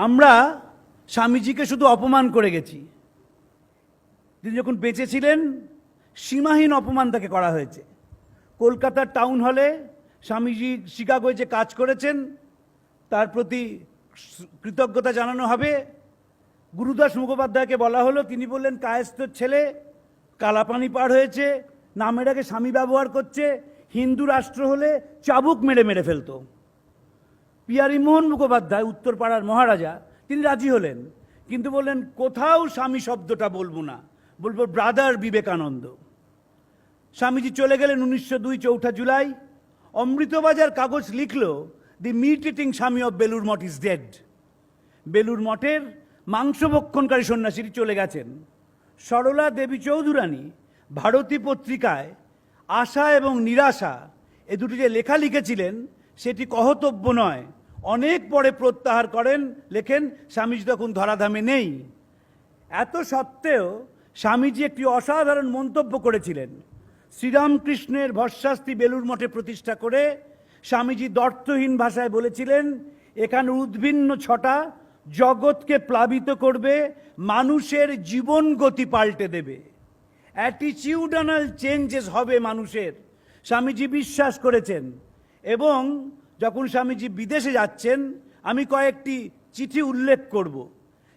আমরা স্বামীজিকে শুধু অপমান করে গেছি। তিনি যখন বেঁচে ছিলেন সীমাহীন অপমান তাকে করা হয়েছে। কলকাতার টাউন হলে স্বামীজি শিকাগোয় যে কাজ করেছেন তার প্রতি কৃতজ্ঞতা জানানো হবে। গুরুদাস মুখোপাধ্যায়কে বলা হলো, তিনি বললেন কায়েস্তর ছেলে কালাপানি পার হয়েছে, নামের আগে স্বামী ব্যবহার করছে, হিন্দু রাষ্ট্র হলে চাবুক মেরে মেরে ফেলতো। পিয়ারী মোহন মুখোপাধ্যায় উত্তরপাড়ার মহারাজা, তিনি রাজি হলেন, কিন্তু বললেন কোথাও স্বামী শব্দটা বলবো না, বলবো ব্রাদার বিবেকানন্দ। স্বামীজি চলে গেলেন 1902 4 জুলাই। অমৃতবাজার কাগজ লিখল, দি মিট ইটিং স্বামী of Belur Math is dead. Belur মঠের মাংসভক্ষণকারী সন্ন্যাসীটি চলে গেছেন। সরলা দেবী চৌধুরানী ভারতী পত্রিকায় আশা এবং নিরাশা এ দুটি যে লেখা লিখেছিলেন সেটি কহতব্য নয়, অনেক পরে প্রত্যাহার করেন, লেখেন স্বামীজি তখন ধরাধামে নেই। এত সত্ত্বেও স্বামীজি একটি অসাধারণ মন্তব্য করেছিলেন। শ্রীরামকৃষ্ণের ভস্মাস্তি বেলুর মঠে প্রতিষ্ঠা করে স্বামীজি দর্থহীন ভাষায় বলেছিলেন, এখানে উদ্ভিন্ন ছটা জগৎকে প্লাবিত করবে, মানুষের জীবন গতি পাল্টে দেবে, অ্যাটিটিউডানাল চেঞ্জেস হবে মানুষের। স্বামীজি বিশ্বাস করেছেন। এবং যখন স্বামীজি বিদেশে যাচ্ছেন, আমি কয়েকটি চিঠি উল্লেখ করব।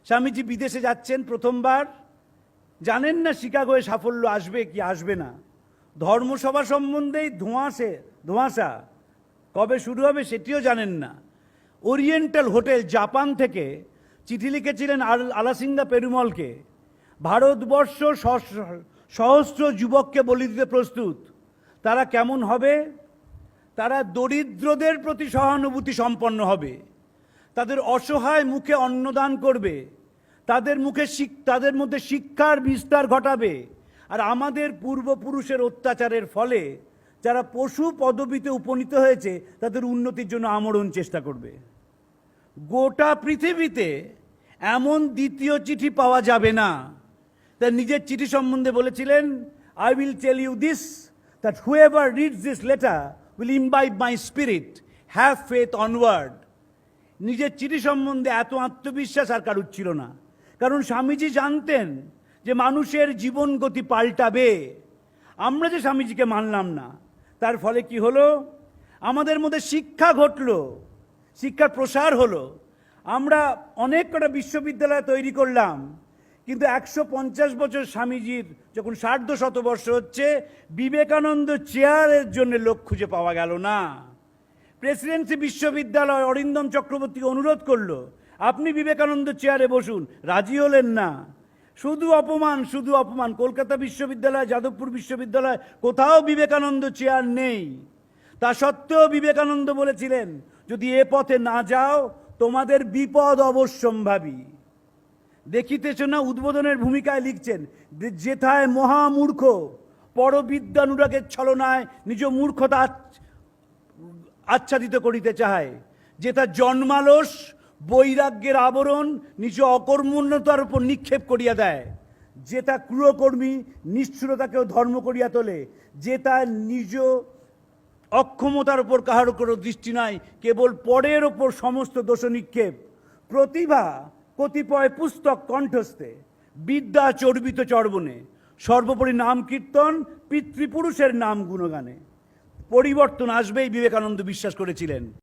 স্বামীজি বিদেশে যাচ্ছেন প্রথমবার, জানেন না শিকাগোয় সাফল্য আসবে কি আসবে না, ধর্মসভা সম্বন্ধেই ধোঁয়াশা, কবে শুরু হবে সেটিও জানেন না। ওরিয়েন্টাল হোটেল জাপান থেকে চিঠি লিখেছিলেন আলাসিঙ্গা পেরুমলকে, ভারতবর্ষ সহস্র যুবককে বলি দিতে প্রস্তুত। তারা কেমন হবে? তারা দরিদ্রদের প্রতি সহানুভূতি সম্পন্ন হবে, তাদের অসহায় মুখে অন্নদান করবে, তাদের মধ্যে শিক্ষার বিস্তার ঘটাবে। আর আমাদের পূর্বপুরুষের অত্যাচারের ফলে যারা পশু পদবিতে উপনীত হয়েছে তাদের উন্নতির জন্য আমরণ চেষ্টা করবে। গোটা পৃথিবীতে এমন দ্বিতীয় চিঠি পাওয়া যাবে না। তার নিজের চিঠি সম্বন্ধে বলেছিলেন, I will tell you this, that whoever reads this letter will imbibe my spirit, have faith onward. নিজের চিঠি সম্বন্ধে এত আত্মবিশ্বাস আর কারুর ছিল না, কারণ স্বামীজি জানতেন যে মানুষের জীবন গতি পাল্টাবে। আমরা যে স্বামীজিকে মানলাম না, তার ফলে কি হলো? আমাদের মধ্যে শিক্ষা ঘটলো, শিক্ষার প্রসার হলো। আমরা অনেক কটা বিশ্ববিদ্যালয় তৈরি করলাম, কিন্তু 150 বছর স্বামীজির যখন 150 হচ্ছে, বিবেকানন্দ চেয়ারের জন্য লোক খুঁজে পাওয়া গেল না। প্রেসিডেন্সি বিশ্ববিদ্যালয় অরিন্দম চক্রবর্তীকে অনুরোধ করলো, আপনি বিবেকানন্দ চেয়ারে বসুন, রাজি হলেন না। শুধু অপমান, শুধু অপমান। কলকাতা বিশ্ববিদ্যালয়, যাদবপুর বিশ্ববিদ্যালয়, কোথাও বিবেকানন্দ চেয়ার নেই। তা সত্ত্বেও বিবেকানন্দ বলেছিলেন, যদি এ পথে না যাও তোমাদের বিপদ অবশ্যম্ভাবী। দেখিতেছ না, উদ্বোধনের ভূমিকায় লিখছেন, যেথায় মহামূর্খ পরবিদ্যানুরাগের ছলনায় নিজ মূর্খতা আচ্ছাদিত করিতে চায়, যেথা জন্মালস বৈরাগ্যের আবরণ নিজ অকর্মণ্যতার উপর নিক্ষেপ করিয়া দেয়, যেটা ক্রূরকর্মী নিষ্ঠুরতাকেও ধর্ম করিয়া তোলে, যেটা নিজ অক্ষমতার উপর কাহার কোনো দৃষ্টি নাই, কেবল পরের ওপর সমস্ত দোষ নিক্ষেপ, প্রতিভা কতিপয় পুস্তক কণ্ঠস্থে, বিদ্যা চর্বিত চর্বণে, সর্বোপরি নাম কীর্তন, পিতৃপুরুষের নাম গুণগানে। পরিবর্তন আসবেই, বিবেকানন্দ বিশ্বাস করেছিলেন।